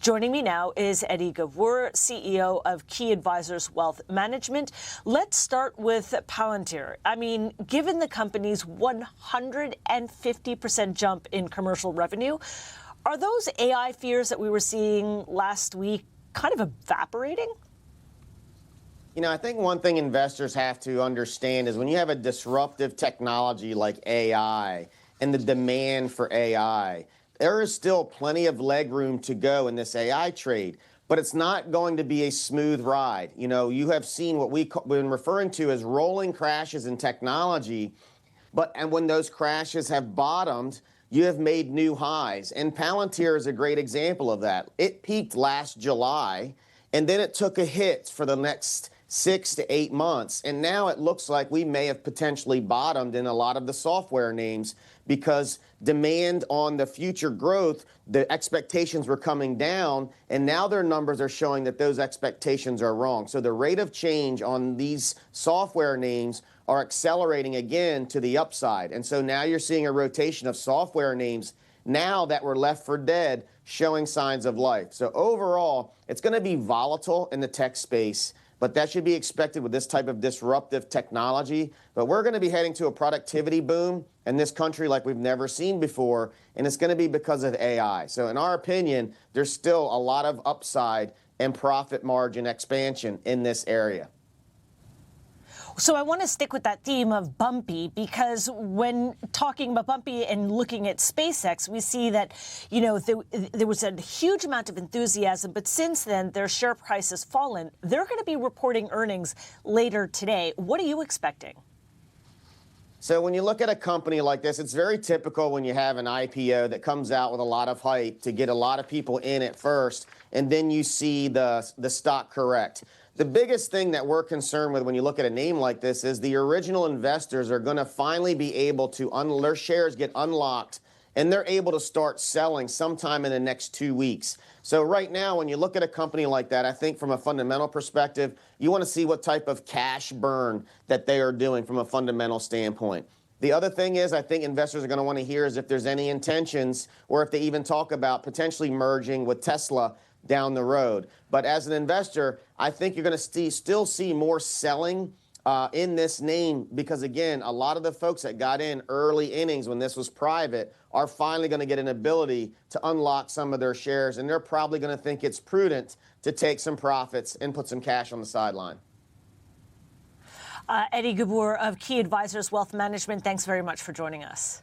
Joining me now is Eddie Gabor, CEO of Key Advisors Wealth Management. Let's start with Palantir. I mean, given the company's 150% jump in commercial revenue, are those AI fears that we were seeing last week kind of evaporating? You know, I think one thing investors have to understand is when you have a disruptive technology like AI and the demand for AI, there is still plenty of leg room to go in this AI trade, but it's not going to be a smooth ride. You know, you have seen what we've been referring to as rolling crashes in technology, and when those crashes have bottomed, you have made new highs. And Palantir is a great example of that. It peaked last July, and then it took a hit for the next 6 to 8 months. And now it looks like we may have potentially bottomed in a lot of the software names because demand on the future growth, the expectations were coming down, and now their numbers are showing that those expectations are wrong. So the rate of change on these software names are accelerating again to the upside. And so now you're seeing a rotation of software names now that were left for dead showing signs of life. So overall, it's going to be volatile in the tech space, but that should be expected with this type of disruptive technology. But we're going to be heading to a productivity boom in this country like we've never seen before, and it's going to be because of AI. So in our opinion, there's still a lot of upside and profit margin expansion in this area. So I want to stick with that theme of bumpy, because when talking about bumpy and looking at SpaceX, we see that, you know, there was a huge amount of enthusiasm, but since then their share price has fallen. They're going to be reporting earnings later today. What are you expecting? So when you look at a company like this, it's very typical when you have an IPO that comes out with a lot of hype to get a lot of people in at first, and then you see the stock correct. The biggest thing that we're concerned with when you look at a name like this is the original investors are going to finally be able to, their shares get unlocked, and they're able to start selling sometime in the next 2 weeks. So right now, when you look at a company like that, I think from a fundamental perspective, you want to see what type of cash burn that they are doing from a fundamental standpoint. The other thing is, I think investors are going to want to hear is if there's any intentions or if they even talk about potentially merging with Tesla down the road. But as an investor, I think you're going to still see more selling in this name because, again, a lot of the folks that got in early innings when this was private are finally going to get an ability to unlock some of their shares, and they're probably going to think it's prudent to take some profits and put some cash on the sideline. Eddie Gabor of Key Advisors Wealth Management, thanks very much for joining us.